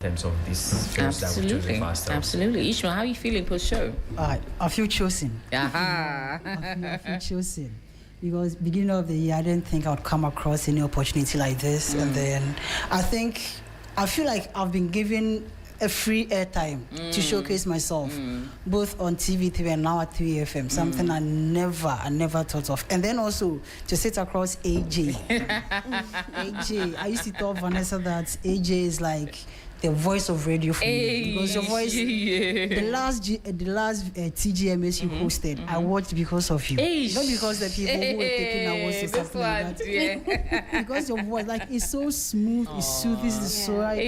terms of these films that we choose for ourselves. Absolutely. Ishmael, how are you feeling post-show? I feel chosen. Aha. I feel chosen. Because beginning of the year, I didn't think I would come across any opportunity like this. And then I feel like I've been given a free airtime to showcase myself, both on TV3 and now at 3FM, something I never thought of. And then also to sit across AJ. AJ, I used to tell Vanessa that AJ is like the voice of radio for me, because your voice, the last TGMS you hosted, I watched because of you, not because the people who were taking awards or something like that. Because your voice, like, it's so smooth, it's soothing, it's so like.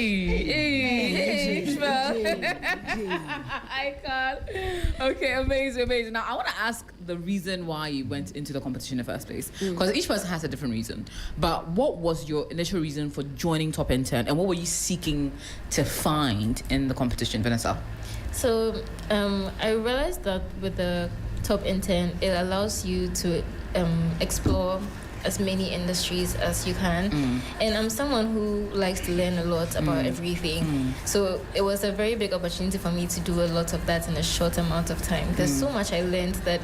I can't. Okay, amazing. Now I want to ask the reason why you went into the competition in the first place, because each person has a different reason. But what was your initial reason for joining Top Intern, and what were you seeking to find in the competition, Vanessa? So I realized that with the Top Intern, it allows you to explore as many industries as you can, and I'm someone who likes to learn a lot about everything, so it was a very big opportunity for me to do a lot of that in a short amount of time. There's so much I learned that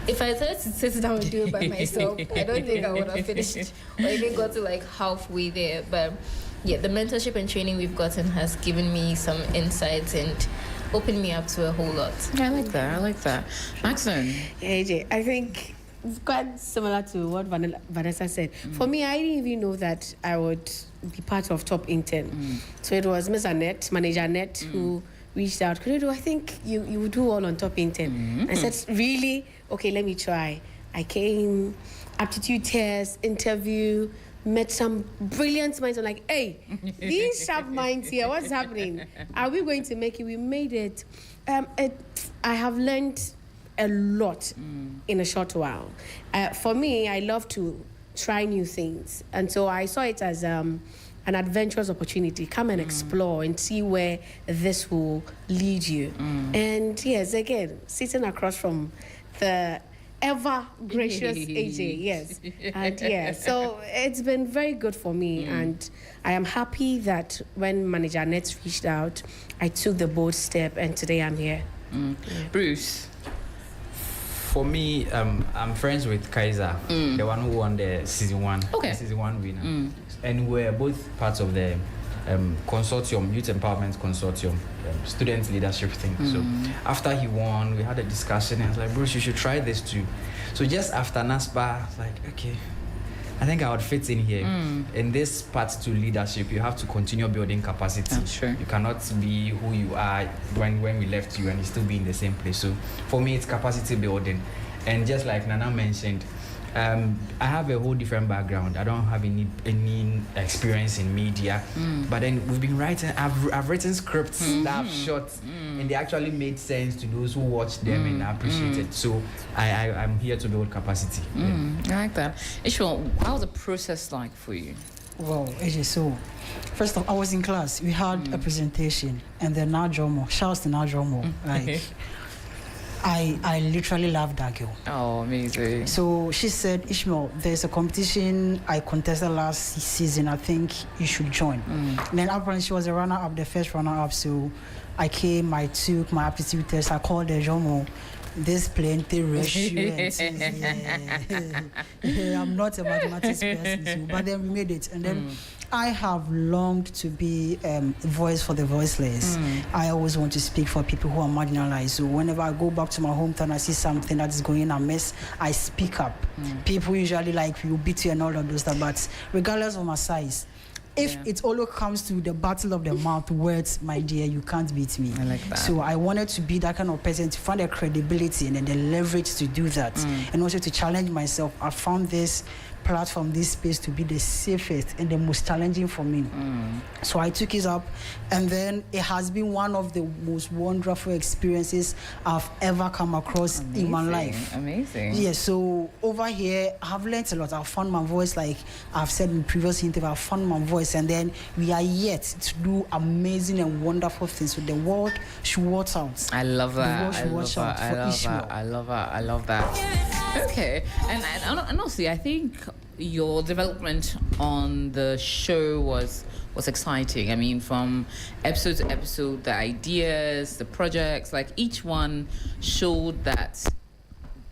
if I tried to sit down and do it by myself, I don't think I would have finished or even got to like halfway there. But yeah, the mentorship and training we've gotten has given me some insights and opened me up to a whole lot. Yeah, I like that. Maxine? AJ, I think it's quite similar to what Vanessa said. For me, I didn't even know that I would be part of Top Intern. So it was Miss Annette, Manager Annette, who reached out. Could you do? I think you would do all on Top Intern. I said, really? Okay, let me try. I came, aptitude test, interview, met some brilliant minds. I'm like, hey, these sharp minds here, what's happening? Are we going to make it? We made it. I have learned a lot in a short while. For me, I love to try new things. And so I saw it as an adventurous opportunity. Come and explore and see where this will lead you. And yes, again, sitting across from the ever gracious AJ, yes. And yeah, so it's been very good for me. And I am happy that when Manager Annette reached out, I took the bold step and today I'm here. Bruce? For me, I'm friends with Kaiser, the one who won the season one, season one winner. And we're both parts of the consortium, Youth Empowerment Consortium, student leadership thing. So after he won, we had a discussion, and I was like, Bruce, you should try this too. So just after NASPA, I was like, okay, I think I would fit in here. In this part to leadership, you have to continue building capacity. That's true. You cannot be who you are when we left you and you still be in the same place. So for me, it's capacity building. And just like Nana mentioned, I have a whole different background. I don't have any experience in media, but then we've been writing. I've written scripts that I've shot, and they actually made sense to those who watched them and appreciate it. So I'm here to build capacity. I like that. Ishmael, how was the process like for you? Well, AJ, so first off, I was in class. We had a presentation, and then Najomo, shouts to Najomo, like. I literally love that girl. Oh, amazing. So she said, Ishmael, there's a competition I contested last season. I think you should join. And then apparently she was a runner-up, the first runner-up. So I came, I took my aptitude test. I called the Jomo. This plenty ratio. I'm not a mathematics person, so, but then we made it. And then I have longed to be a voice for the voiceless. I always want to speak for people who are marginalized. So whenever I go back to my hometown, I see something that is going amiss, I speak up. People usually like you beat you and all of those stuff, but regardless of my size, if it all comes to the battle of the mouth words, my dear, you can't beat me. I like that. So I wanted to be that kind of person, to find the credibility and then the leverage to do that. And also to challenge myself. I found this platform, this space, to be the safest and the most challenging for me. So I took it up, and then it has been one of the most wonderful experiences I've ever come across in my life. Amazing. Yeah, so over here, I've learned a lot. I've found my voice, like I've said in previous interview, I've found my voice, and then we are yet to do amazing and wonderful things. So the world should watch out. I love that. The world should watch out for Ishmael. I love that. Okay, and honestly, I think your development on the show was exciting. I mean, from episode to episode, the ideas, the projects, like each one showed that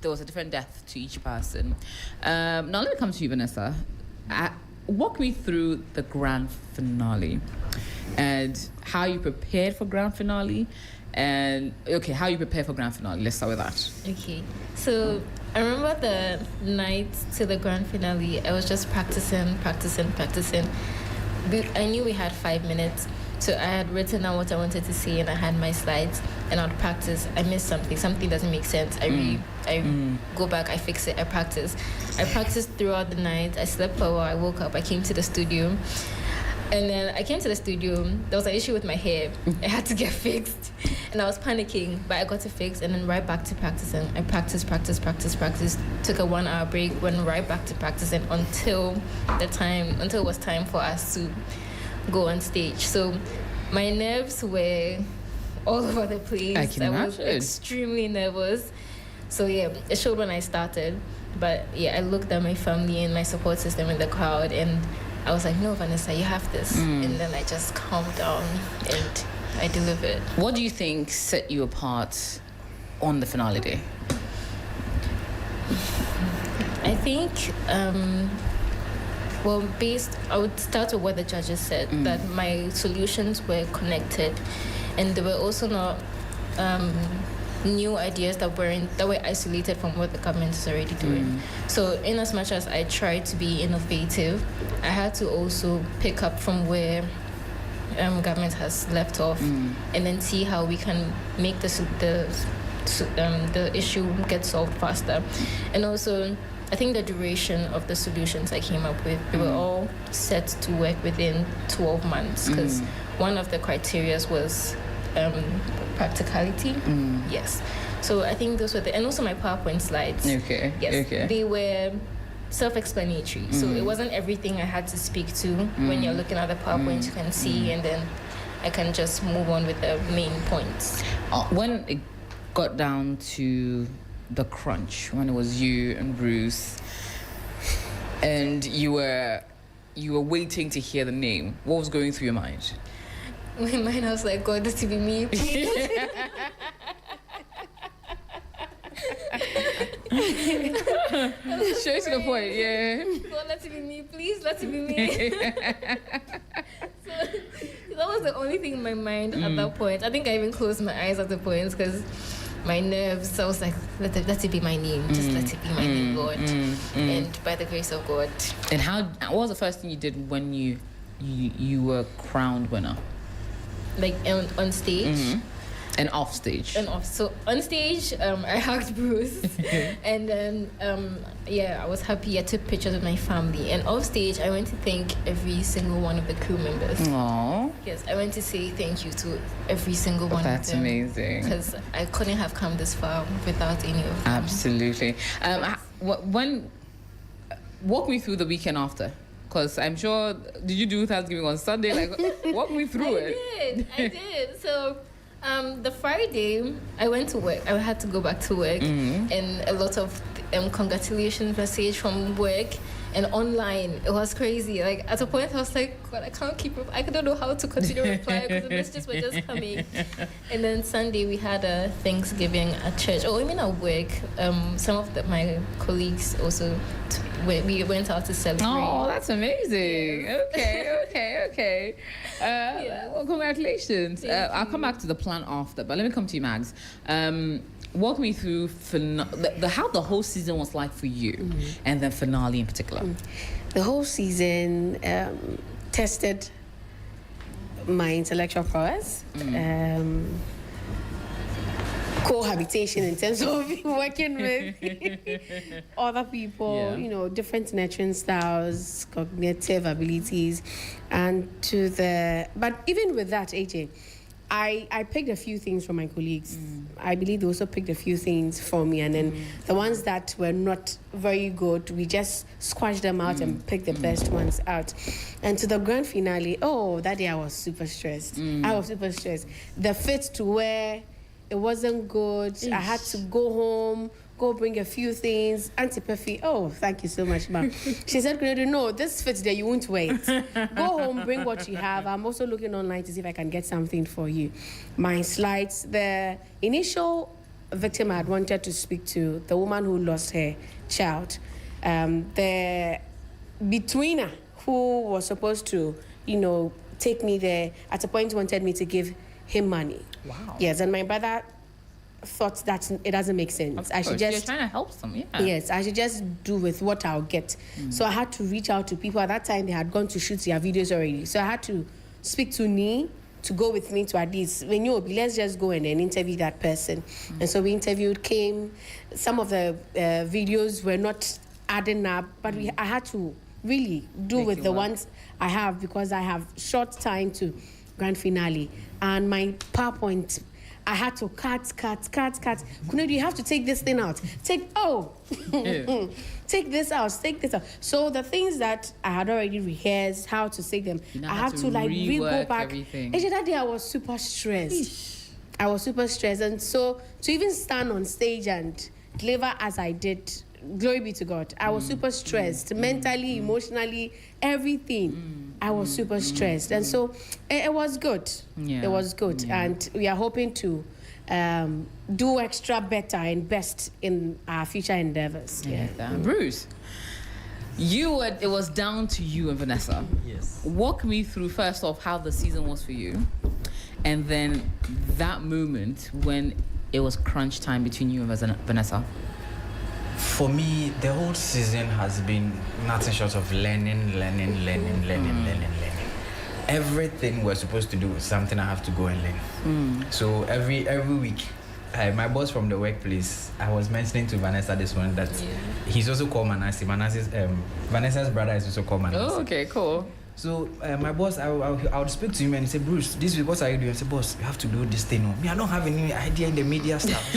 there was a different depth to each person. Now let me come to you, Vanessa. Walk me through the grand finale and how you prepared for grand finale. And how you prepare for grand finale. Let's start with that. Okay, so I remember the night to the grand finale, I was just practicing. I knew we had 5 minutes, so I had written down what I wanted to say, and I had my slides, and I'd practice. I missed something doesn't make sense. I go back, I fix it, I practiced throughout the night. I slept for a while, I woke up, I came to the studio. And then I came to the studio, there was an issue with my hair. It had to get fixed. And I was panicking, but I got it fixed, and then right back to practicing. I practiced. Took a 1 hour break, went right back to practicing until it was time for us to go on stage. So my nerves were all over the place. I can imagine. Was extremely nervous. So yeah, it showed when I started. But yeah, I looked at my family and my support system in the crowd, and I was like, no, Vanessa, you have this. And then I just calmed down and I delivered. What do you think set you apart on the finale day? I think, I would start with what the judges said, that my solutions were connected, and they were also not new ideas that were isolated from what the government is already doing. So in as much as I tried to be innovative, I had to also pick up from where government has left off, and then see how we can make the issue get solved faster. And also, I think the duration of the solutions I came up with, they were all set to work within 12 months, because one of the criteria was practicality. Yes. So I think those were and also my PowerPoint slides. Okay. Yes. Okay. They were self-explanatory. So it wasn't everything I had to speak to. When you're looking at the PowerPoint, you can see, and then I can just move on with the main points. When it got down to the crunch, when it was you and Bruce, and you were waiting to hear the name, what was going through your mind? My mind, I was like, God, let it be me. Straight to the point, yeah. God, let it be me, please, let it be me. So that was the only thing in my mind at that point. I think I even closed my eyes at the point because my nerves, I was like, let it be my name. Just let it be my name, Lord. And by the grace of God. And what was the first thing you did when you were crowned winner? Like on stage? And off stage? And off. So on stage, I hugged Bruce. And then, I was happy. I took pictures with my family. And off stage, I went to thank every single one of the crew members. Aww. Yes, I went to say thank you to every single one of them. That's amazing. Because I couldn't have come this far without any of them. Absolutely. Walk me through the weekend after. Because I'm sure, did you do Thanksgiving on Sunday? Like, walk me through it. I did. So, the Friday, I went to work. I had to go back to work. And a lot of congratulations message from work and online. It was crazy. Like, at a point, I was like, God, I can't keep up. I don't know how to continue to reply because the messages were just coming. And then Sunday, we had a Thanksgiving at church. Oh, I mean at work. Some of my colleagues also... we went out to celebrate. Oh, that's amazing. Yeah. Okay. Well, congratulations. I'll come back to the plan after, but let me come to you, Mags. Walk me through how the whole season was like for you, and then finale in particular. The whole season tested my intellectual prowess. Cohabitation in terms of working with other people, different nurturing styles, cognitive abilities, but even with that, AJ, I picked a few things from my colleagues. I believe they also picked a few things for me, and then the ones that were not very good, we just squashed them out and picked the best ones out. And to the grand finale, that day I was super stressed. The fit to wear, it wasn't good. I had to go home, go bring a few things. Auntie Perfy, oh, thank you so much, ma'am. She said, no, this fits there, you won't wait. Go home, bring what you have. I'm also looking online to see if I can get something for you. My slides, the initial victim I had wanted to speak to, the woman who lost her child, the betweener who was supposed to, take me there, at a point wanted me to give him money. Wow. Yes, and my brother thought that it doesn't make sense. I should just... You're trying to help them, yeah. Yes, I should just do with what I'll get. So I had to reach out to people. At that time, they had gone to shoot their videos already. So I had to speak to Nee to go with me to Addis. When you let's just go and then interview that person. And so we interviewed, some of the videos were not adding up, but I had to really do with the ones I have, because I have short time to grand finale. And my PowerPoint, I had to cut. Kunedu, you have to take this thing out. Take this out, take this out. So the things that I had already rehearsed, how to say them, I had to go back. Everything. And that day I was super stressed. And so to even stand on stage and deliver as I did, glory be to God, I was super stressed, mentally, emotionally, everything. I was super stressed. And so it was good. Yeah. It was good. Yeah. And we are hoping to do extra better and best in our future endeavors. Yeah. Bruce, it was down to you and Vanessa. Yes. Walk me through, first off, how the season was for you, and then that moment when it was crunch time between you and Vanessa. For me, the whole season has been nothing short of learning. Everything we're supposed to do is something I have to go and learn. So every week, my boss from the workplace, I was mentioning to Vanessa this one that he's also called Manasseh. Vanessa's brother is also called Manasseh. Oh, okay, cool. So my boss, I would speak to him and he said, Bruce, this week, what are you doing? I said, boss, you have to do this thing. Me, I don't have any idea in the media stuff.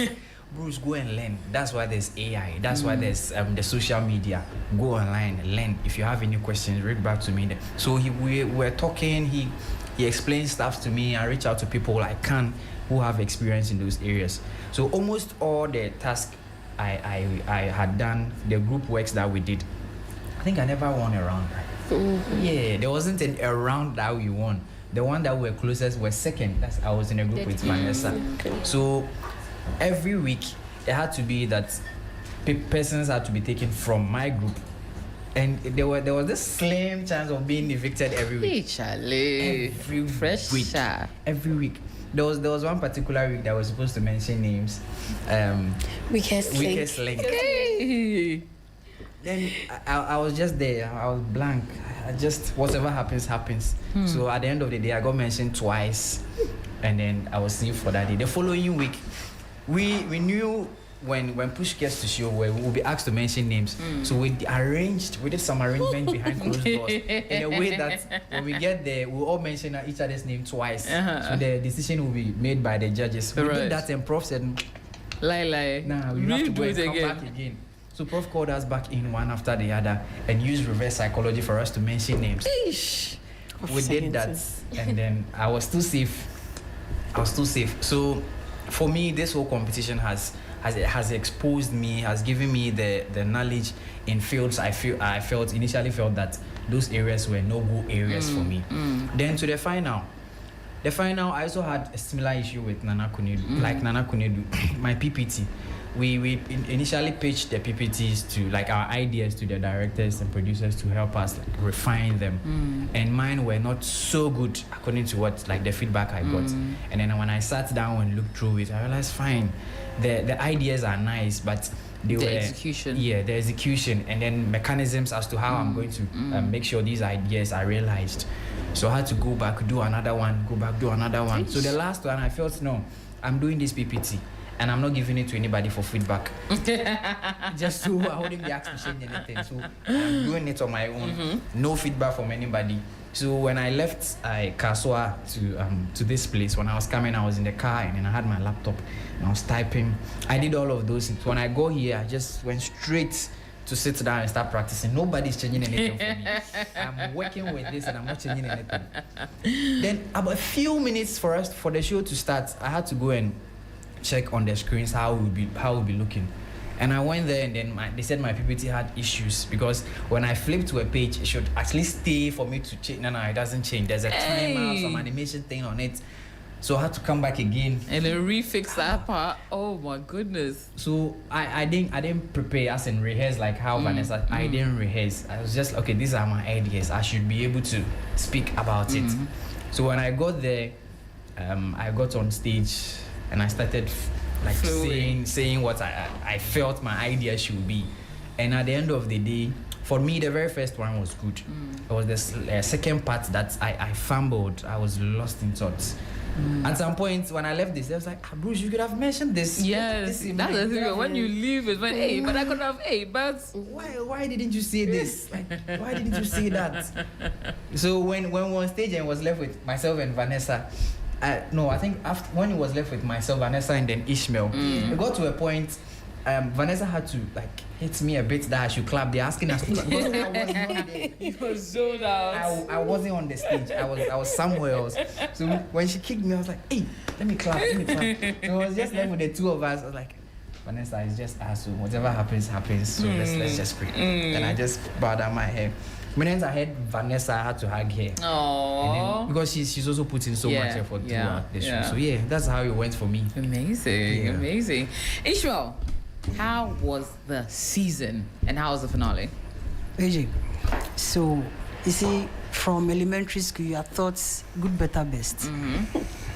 Bruce, go and learn. That's why there's AI. That's why there's the social media. Go online, learn. If you have any questions, read back to me. So we were talking. He explained stuff to me. I reach out to people like Khan who have experience in those areas. So almost all the tasks I had done, the group works that we did, I think I never won a round. Yeah, there wasn't a round that we won. The one that we were closest was second. I was in a group with Vanessa. So every week it had to be that persons had to be taken from my group, and there was this slim chance of being evicted every week. Every week. There was one particular week that was supposed to mention names. Weakest link. Hey. Then I was just there. I was blank. I just, whatever happens. So at the end of the day, I got mentioned twice, and then I was seen for that day. The following week, we knew when push gets to show where we will be asked to mention names. So we did some arrangement behind closed doors in a way that when we get there, we'll all mention each other's name twice. So the decision will be made by the judges. We did that, and Prof said, lie. Nah, we have to go and come back again. So Prof called us back in one after the other and used reverse psychology for us to mention names. We did that, and then I was too safe. So for me, this whole competition has exposed me, has given me the knowledge in fields I initially felt that those areas were no-go areas for me. Then to the final, I also had a similar issue with Nana Kunedu. Like Nana Kunedu, my PPT. We initially pitched the PPTs to, like, our ideas to the directors and producers to help us refine them. And mine were not so good according to what, like, the feedback I got. And then when I sat down and looked through it, I realized, fine, the ideas are nice, but the execution. Yeah, the execution, and then mechanisms as to how I'm going to make sure these ideas are realized. So I had to go back, do another one. So the last one, I felt, no, I'm doing this PPT. And I'm not giving it to anybody for feedback. Just so I wouldn't be asked to change anything. So I'm doing it on my own. No feedback from anybody. So when I left Kaswa to this place, when I was coming, I was in the car and then I had my laptop and I was typing. I did all of those. When I go here, I just went straight to sit down and start practicing. Nobody's changing anything for me. I'm working with this and I'm not changing anything. Then about a few minutes for the show to start, I had to go and check on the screens how we'll be looking. And I went there, and then they said my PPT had issues because when I flip to a page, it should actually stay for me to change. No, it doesn't change. There's a timer, some animation thing on it. So I had to come back again and then refix that part. Oh my goodness! So I didn't prepare as in rehearse like how Vanessa. I didn't rehearse. I was just okay. These are my ideas. I should be able to speak about it. So when I got there, I got on stage and I started saying what I felt my idea should be. And at the end of the day, for me, the very first one was good. It was the second part that I fumbled. I was lost in thoughts. At some point, when I left this, I was like, Bruce, you could have mentioned this. Yes, that's the thing. When you leave, it's like, hey, but I could have, but why didn't you say this? Like, why didn't you say that? So when we were on stage and was left with myself and Vanessa, I think after when it was left with myself, Vanessa, and then Ishmael, it got to a point. Vanessa had to hit me a bit that I should clap. They're asking us to clap because I was not there. You were zoned out. I wasn't on the stage. I was somewhere else. So when she kicked me, I was like, "Hey, let me clap." So it was just left with the two of us. I was like, "Vanessa, it's just us. So whatever happens, happens. So let's just pray." And I just bowed down my head. When I heard Vanessa, I had to hug her. Aww. Because she's also put in so much effort throughout the show. So that's how it went for me. Amazing. Ishmael, how was the season and how was the finale? AJ, so you see, from elementary school, you are taught good, better, best.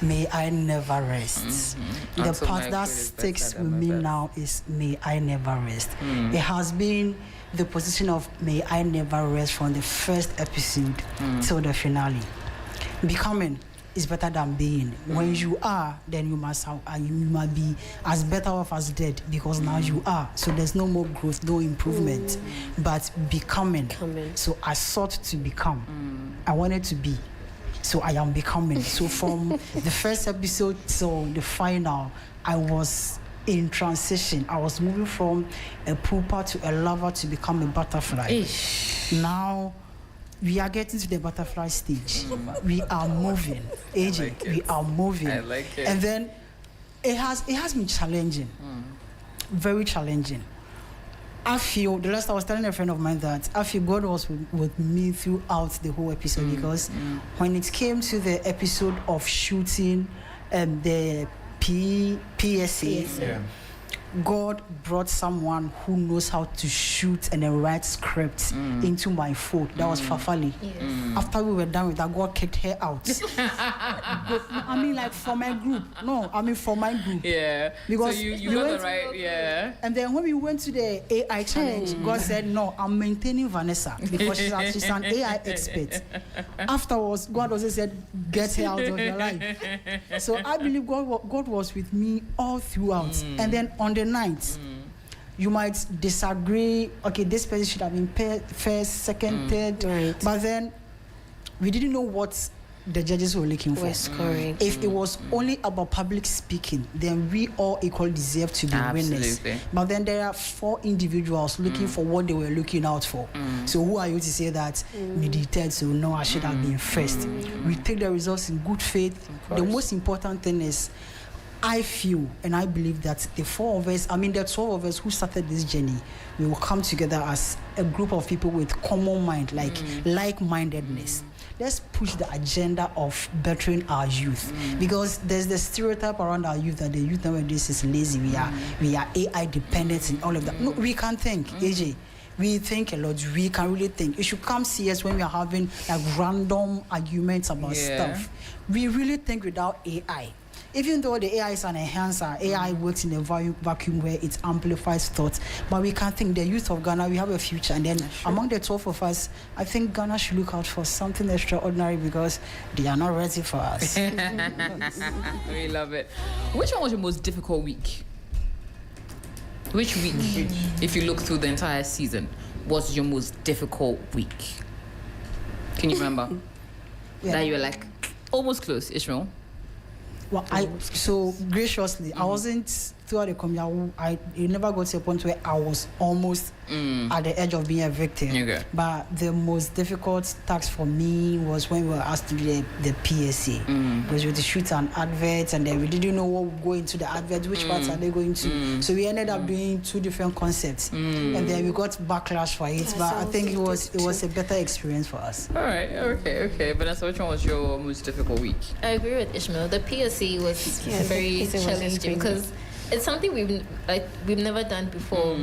May I never rest. The part that sticks with me now is may I never rest. It has been the position of may I never rest from the first episode till the finale. Becoming is better than being. When you are, then you must be as better off as dead because now you are. So there's no more growth, no improvement, but becoming. So I sought to become. I wanted to be. So I am becoming. So from the first episode till the final, I was in transition. I was moving from a pupa to a lover to become a butterfly. Now we are getting to the butterfly stage. We are moving. AJ, we are moving. I like it. And then it has been challenging. Very challenging. I feel, the last I was telling a friend of mine that I feel God was with me throughout the whole episode because when it came to the episode of shooting the PSA, God brought someone who knows how to shoot and then write scripts into my phone. That was Fafali. After we were done with that, God kicked her out. I mean, like for my group. No, I mean for my group. Yeah. Because so you got the right, yeah. And then when we went to the AI challenge, God said, no, I'm maintaining Vanessa because she's an AI expert. Afterwards, God also said, get her out of your life. So I believe God was with me all throughout. And then on the night, you might disagree. Okay, this person should have been first, second, third. Right. But then we didn't know what the judges were looking for. If it was only about public speaking, then we all equally deserve to be winners. But then there are 4 individuals looking for what they were looking out for. So who are you to say that me did? So no, I should have been first. We take the results in good faith. The most important thing is, I feel and I believe that the 4 of us, I mean the 12 of us who started this journey, we will come together as a group of people with common mind, like-mindedness. Let's push the agenda of bettering our youth because there's the stereotype around our youth that the youth nowadays is lazy. We are AI dependent and all of that. No, we can think, AJ. We think a lot. We can really think. You should come see us when we are having like random arguments about stuff. We really think without AI. Even though the AI is an enhancer, AI works in a vacuum where it amplifies thoughts. But we can think the youth of Ghana, we have a future. And then among the 12 of us, I think Ghana should look out for something extraordinary because they are not ready for us. We love it. Which one was your most difficult week? Which week, if you look through the entire season, was your most difficult week? Can you remember? That you were like almost close, Ishmael? Well, so graciously, I wasn't throughout the community, it never got to a point where I was almost at the edge of being a victim. Okay. But the most difficult task for me was when we were asked to do the PSA. Because we had to shoot an advert, and then we didn't know what would go into the advert, which parts are they going to. So we ended up doing 2 different concepts, and then we got backlash for it. But I think it was a better experience for us. All right, okay. Vanessa, which one was your most difficult week? I agree with Ishmael. The PSC was very challenging because it's something we've never done before,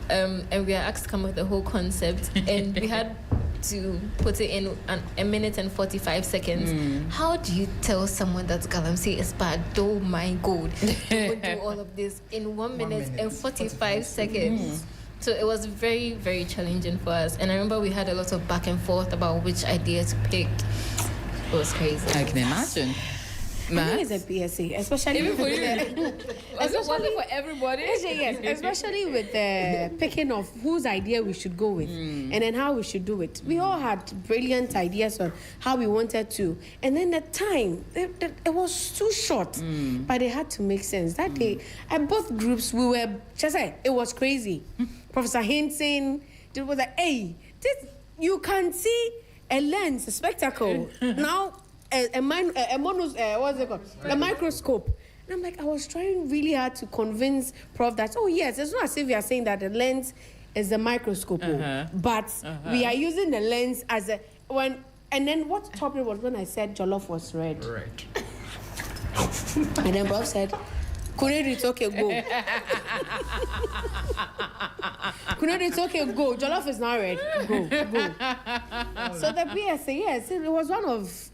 and we are asked to come up with the whole concept, and we had to put it in a minute and 45 seconds. How do you tell someone that galamsey is bad? Oh my God! You would do all of this in 1 minute and 45 seconds. So it was very, very challenging for us. And I remember we had a lot of back and forth about which idea to pick. It was crazy. I can imagine. I think it's a PSA, especially Even for you. especially for everybody. Yes, especially with the picking of whose idea we should go with and then how we should do it. We all had brilliant ideas on how we wanted to, and then the time it was too short, but it had to make sense. That day, at both groups, we were just say it was crazy. Professor Hinton, it was like, hey, this you can see a lens, a spectacle now. What's it called? The microscope. And I'm like, I was trying really hard to convince Prof that, oh yes, it's not as if we are saying that the lens is the microscope, but we are using the lens as a and then what topic was when I said jollof was red. Right. And then Prof said, Kunedi, it's okay, go. Kunedi, it's okay, go. Jollof is not red. Go. So the PSA, yes, it was one of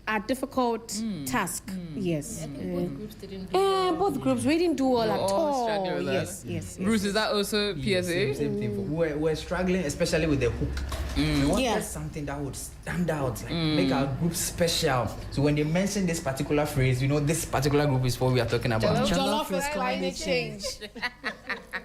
a difficult task. Yes. Both groups didn't do both groups, we didn't do all at all. struggling with that. Yes. Bruce, is that also Yes, PSA? same thing. We're struggling, especially with the hook. We wanted Yeah. something that would stand out, like make our group special. So when they mention this particular phrase, this particular group is what we are talking about. Jollof is climate change.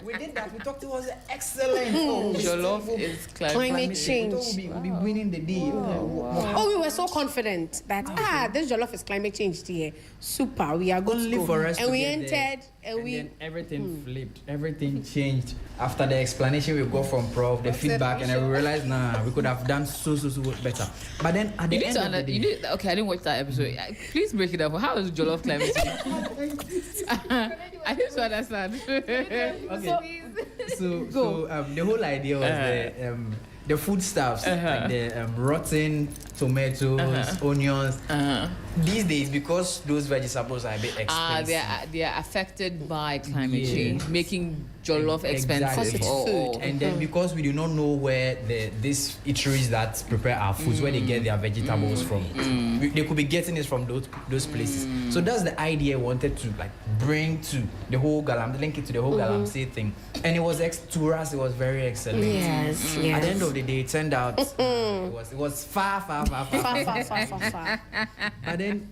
We did that. We thought it was excellent. Jollof is Climate We change. thought we'll be winning the day. Oh, we were so confident that this jollof is climate change here. Super, we are good Only to go. for us and to we get there. entered, and we Then everything flipped. Everything changed after the explanation we got from Prof, the feedback, and then we realized, we could have done so better. But then at the end of the day, okay, I didn't watch that episode. Please break it up. How is Jollof climate change? I need to understand. okay. So the whole idea was the foodstuffs, like the rotten tomatoes, onions. These days, because those vegetables are a bit expensive. They are affected by climate change, making jollof expensive. Exactly. Oh. And then because we do not know where these eateries that prepare our foods, where they get their vegetables from, they could be getting it from those places. So that's the idea I wanted to bring to the whole link it to the whole galamsey thing. And it was to us, it was very excellent. Yes. At the end of the day, it turned out it was far. But then,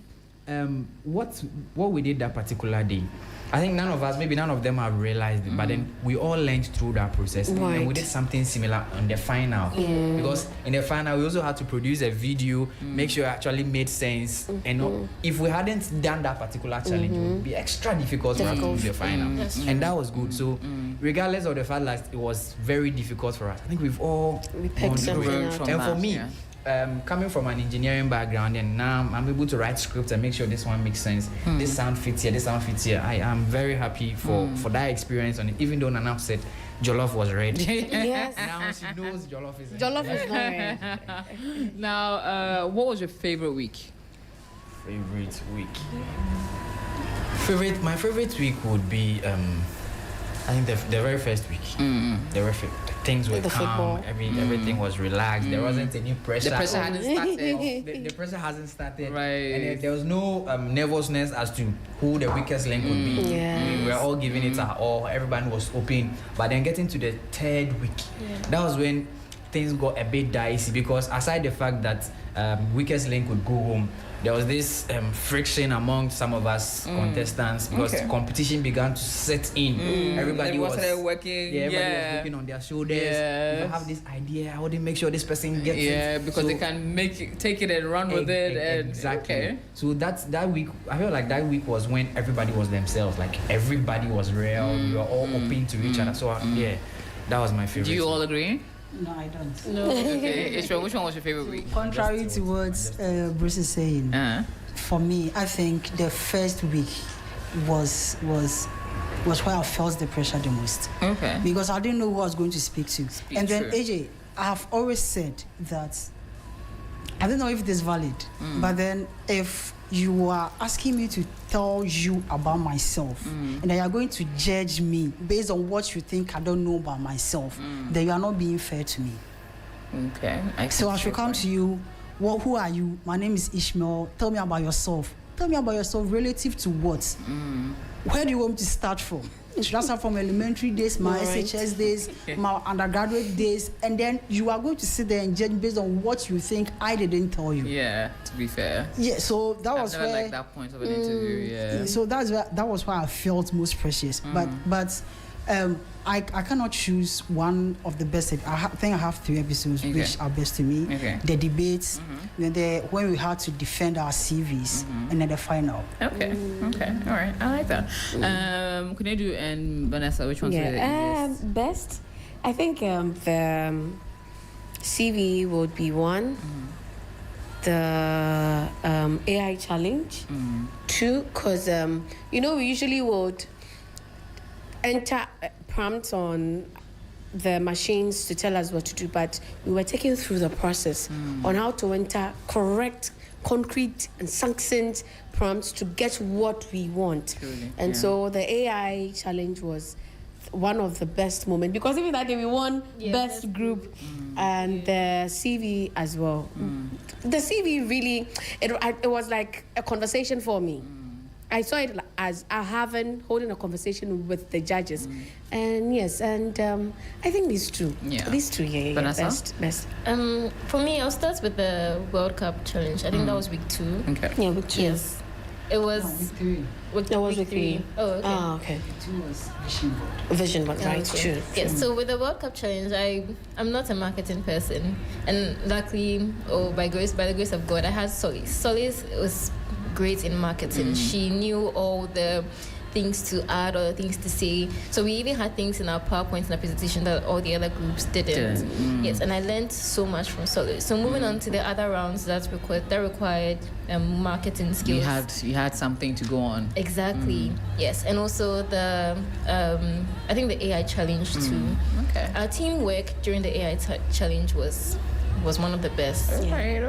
what we did that particular day, I think none of them have realized it, but then we all learned through that process. Right. And we did something similar on the final. Because in the final, we also had to produce a video, make sure it actually made sense. And if we hadn't done that particular challenge, it would be extra difficult for us to do the final. And that was good. So regardless of the fact that it was very difficult for us, I think we've all gone through it. And for me, coming from an engineering background, and now I'm able to write scripts and make sure this one makes sense. This sound fits here. I am very happy for that experience on it, even though Nana said jollof was red. Yes. Now she knows jollof is Jollof is not red. Now, what was your favorite week? My favorite week would be I think the very first week. Things were calm. Everything was relaxed. There wasn't any pressure. The pressure hadn't started. The pressure hasn't started. Right. And there was no nervousness as to who the weakest link would be. Yes. We were all giving it our all. Everybody was open. But then getting to the third week, that was when things got a bit dicey because aside the fact that Weakest Link would go home, there was this friction among some of us contestants because competition began to set in. Everybody was working. Yeah, everybody was looking on their shoulders. If I have this idea, I want to make sure this person gets it. Yeah, because they can take it and run with it. Exactly. Okay. So that week, I feel like that week was when everybody was themselves. Like everybody was real. We were all open to each other. So yeah, that was my favorite. Do you all agree? No, I don't. No. Okay. Ishmael, which one was your favorite week? Contrary to what Bruce is saying, for me, I think the first week was where I felt the pressure the most. Okay. Because I didn't know who I was going to speak to. And then AJ, I have always said that I don't know if it is valid, but then if you are asking me to tell you about myself and then you are going to judge me based on what you think I don't know about myself, then you are not being fair to me. Okay. So I should come to you. Well, who are you? My name is Ishmael. Tell me about yourself. Tell me about yourself relative to what? Where do you want me to start from? Should I start from elementary days, my SHS days, my undergraduate days, and then you are going to sit there and judge based on what you think I didn't tell you. Yeah, to be fair. Yeah, so that was never where liked that point of an interview. Yeah. So that was why I felt most precious. But I cannot choose one of the best. I think I have 3 episodes which are best to me. The debates, when we had to defend our CVs, and then the final. Okay. All right. I like that. Kunedu and Vanessa, which one's best? I think the CV would be one. The AI challenge. 2, because we usually would enter prompts on the machines to tell us what to do, but we were taken through the process on how to enter correct, concrete and succinct prompts to get what we want. And so the AI challenge was one of the best moments, because even that day we won best group and the CV as well. The CV really, it was like a conversation for me. I saw it as holding a conversation with the judges, and I think these two, best. For me, I'll start with the World Cup challenge. I think that was week 2. Okay. Yeah, week 2. Yes, it was. Week 3. That was week 3. Oh, okay. Okay. Week 2 was Vision Board. Vision Board, right? True. Yes. So with the World Cup challenge, I'm not a marketing person, and luckily, by the grace of God, I had Solis. Solis was great in marketing. She knew all the things to add or things to say. So we even had things in our PowerPoint and our presentation that all the other groups didn't. Yes, and I learned so much from Solis. So moving on to the other rounds that required marketing skills. You had something to go on. Exactly. Yes, and also the I think the AI challenge too. Okay. Our teamwork during the AI challenge was one of the best. All right.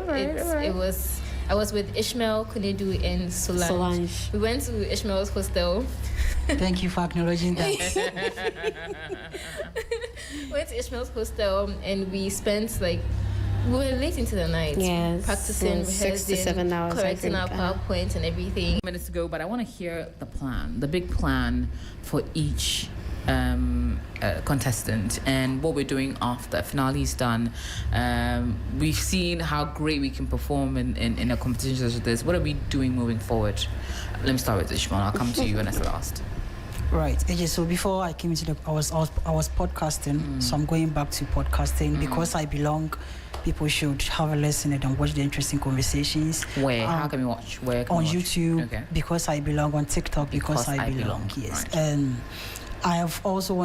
It was. I was with Ishmael, Kunedu, and Solange. We went to Ishmael's hostel. Thank you for acknowledging that. We went to Ishmael's hostel and we spent we were late into the night. Yes. Practicing, 6 to 7 hours. Correcting our PowerPoint and everything. Minutes to go, but I want to hear the plan, the big plan for each contestant and what we're doing after finale's done. We've seen how great we can perform in a competition such as this. What are we doing moving forward? Let me start with Ishmael. I'll come to you when it's last. Right. Okay. So before I came into I was podcasting, so I'm going back to podcasting because I belong. People should have a lesson and watch the interesting conversations. Where? How can we watch? Where? Can on we watch? YouTube. Okay. Because I belong. On TikTok because I belong. Yes. Right. I have also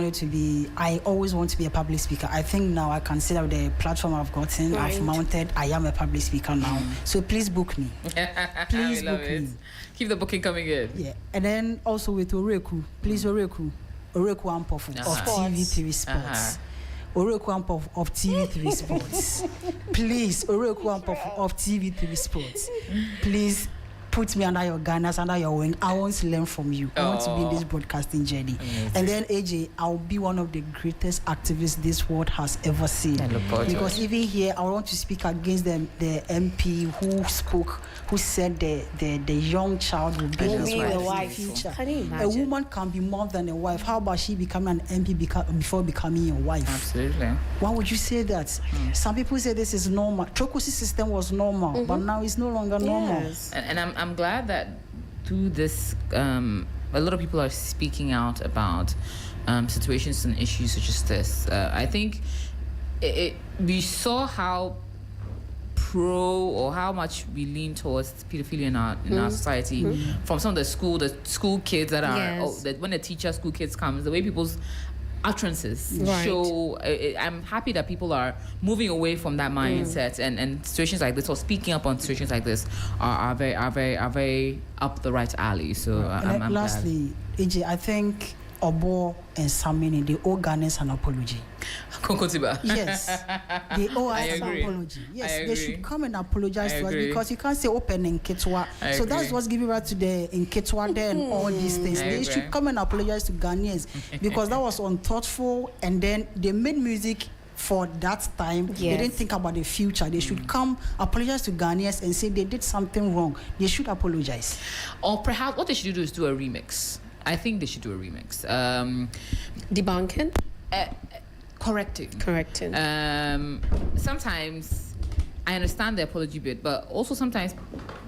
I always want to be a public speaker. I think now I consider the platform I've gotten, I've mounted, I am a public speaker now. So please book me. Please book me. Keep the booking coming in. Yeah. And then also with Oreku, please Oreku Ampofu of TV3 Sports. Oreku Ampofu of TV3 Sports. Please, Oreku Ampofu of TV3 Sports. Please put me under your guidance, under your wing. I want to learn from you. I want to be in this broadcasting journey. Amazing. And then AJ, I'll be one of the greatest activists this world has ever seen. I look forward to because it. even here, I want to speak against the MP who said the young child will be the wife. future. Can you A imagine? woman can be more than a wife. How about she becoming an MP before becoming your wife? Absolutely. Why would you say that? Some people say this is normal. Chokosi system was normal, but now it's no longer normal. Yes. And I'm glad that through this, a lot of people are speaking out about situations and issues such as this. I think we saw how or how much we lean towards pedophilia in our society from some of the school kids that are Yes. that when the teacher school kids comes, the way people's utterances Right. show. I'm happy that people are moving away from that mindset, and situations like this, or speaking up on situations like this, are very up the right alley. So And I'm lastly, AJ, I think Obo and Samini, they owe Ghanaians an apology. glad. Yes, they owe us I an agree. apology. Yes, I they agree. should come and apologize I to us, agree. because you can't say open in Ketwa. I So that's agree. what's giving rise to the in Ketwa there and all these things. I They agree. should come and apologize to Ghanaians because that was unthoughtful, and then they made music for that time. They Yes. didn't think about the future. They should come apologize to Ghanaians and say they did something wrong. They should apologize. Or perhaps what they should do is do a remix. I think they should do a remix. Debunking, Correcting. correcting. Sometimes I understand the apology bit, but also sometimes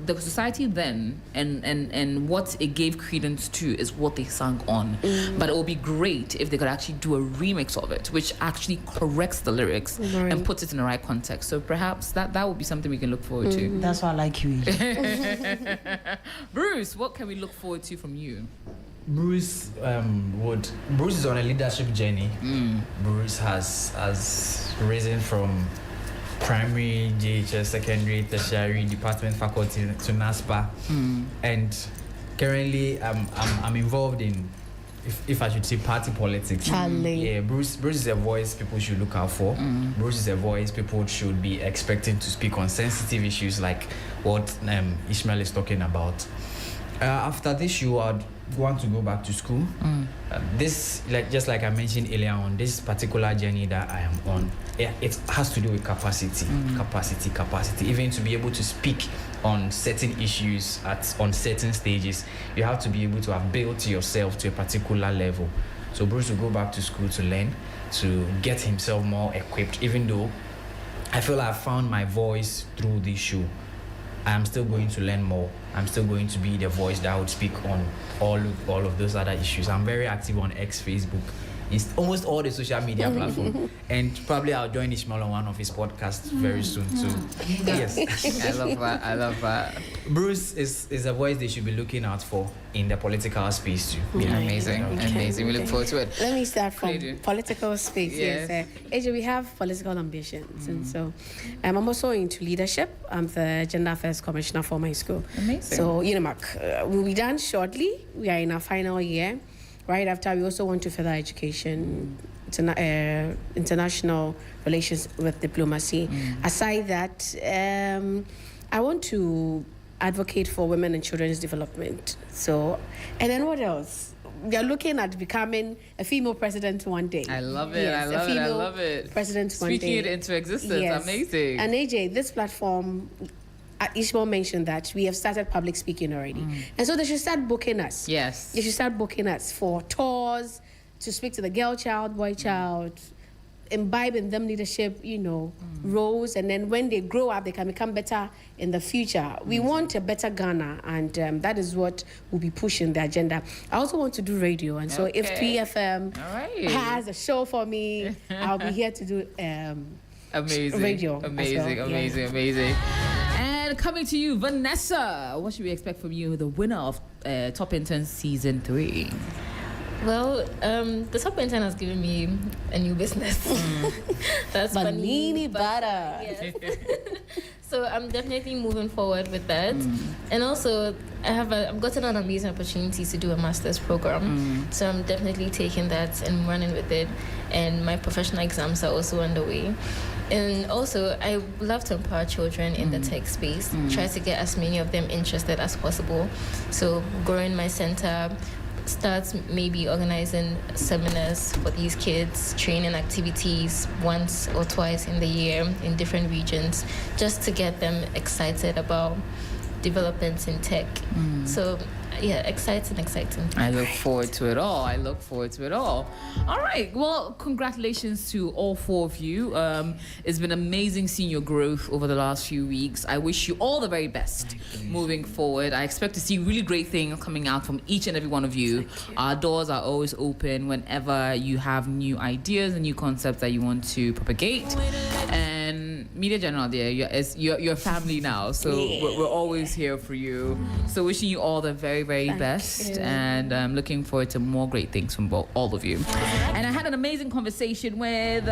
the society then and what it gave credence to is what they sung on. But it would be great if they could actually do a remix of it, which actually corrects the lyrics and Right. puts it in the right context. So perhaps that would be something we can look forward to. That's why I like you, AJ. Bruce, what can we look forward to from you? Bruce Bruce is on a leadership journey. Bruce has risen from primary, JHS, secondary, tertiary, department, faculty to NASPA, and currently I'm involved in, if I should say, party politics. Charlie. Yeah, Bruce is a voice people should look out for. Bruce is a voice people should be expecting to speak on sensitive issues like what Ishmael is talking about. After this, you would want to go back to school. This, just like I mentioned earlier on, this particular journey that I am on, it has to do with capacity. Even to be able to speak on certain issues on certain stages, you have to be able to have built yourself to a particular level. So Bruce will go back to school to learn, to get himself more equipped. Even though I feel I found my voice through this show, I am still going to learn more. I'm still going to be the voice that would speak on all of those other issues. I'm very active on X, Facebook. It's almost all the social media platforms. And probably I'll join Ishmael on one of his podcasts very soon too. Yes. I love that. Bruce is a voice they should be looking out for in the political space too. Yeah, amazing. We look forward to it. Let me start from Please do. political space. Yes. Yes. AJ, we have political ambitions. And so I'm also into leadership. I'm the Gender Affairs Commissioner for my school. Amazing. So, UNIMAC, we'll be done shortly. We are in our final year. Right after, we also want to further education, international relations with diplomacy. Aside that, I want to advocate for women and children's development. So, and then what else? We are looking at becoming a female president one day. I love it. Yes, I a female love it. President one day. Speaking it into existence. Yes. Amazing. And AJ, this platform, Ishmael mentioned that we have started public speaking already. And so they should start booking us. Yes. They should start booking us for tours, to speak to the girl child, boy child, imbibe in them leadership, roles. And then when they grow up, they can become better in the future. We want a better Ghana, and that is what we'll be pushing the agenda. I also want to do radio. And so if Okay. 3FM All right. has a show for me, I'll be here to do Amazing. radio as Amazing, well, amazing. And coming to you, Vanessa, what should we expect from you, the winner of Top Intern Season 3? Well, the top intern has given me a new business. That's Panini funny. butter. Yes. So I'm definitely moving forward with that. And also, I've gotten an amazing opportunity to do a master's program. So I'm definitely taking that and running with it. And my professional exams are also underway. And also, I love to empower children in the tech space, try to get as many of them interested as possible. So, growing my center, start maybe organizing seminars for these kids, training activities once or twice in the year in different regions, just to get them excited about developments in tech. So yeah, exciting. I look forward to it all. All right. Well, congratulations to all 4 of you. It's been amazing seeing your growth over the last few weeks. I wish you all the very best moving forward. I expect to see really great things coming out from each and every one of you. Our doors are always open whenever you have new ideas and new concepts that you want to propagate. And Media General, there, you're family now, so we're always here for you. So wishing you all the very, very best, and I'm looking forward to more great things from all of you. And I had an amazing conversation with,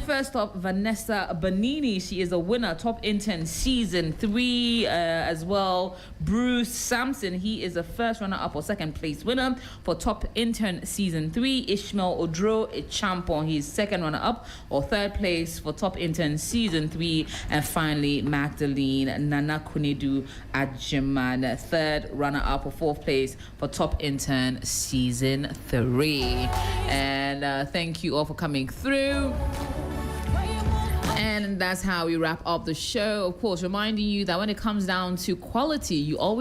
first up, Vanessa Bonini. She is a winner, Top Intern Season 3 as well. Bruce Sampson, he is a first runner-up or second place winner for Top Intern Season 3. Ishmael Odro Echampon, he is second runner-up or third place for Top Intern Season 3. And finally, Magdalene Nanakunedu Ajiman, third runner-up or fourth place for Top Intern Season 3. And thank you all for coming through. And that's how we wrap up the show. Of course, reminding you that when it comes down to quality, you always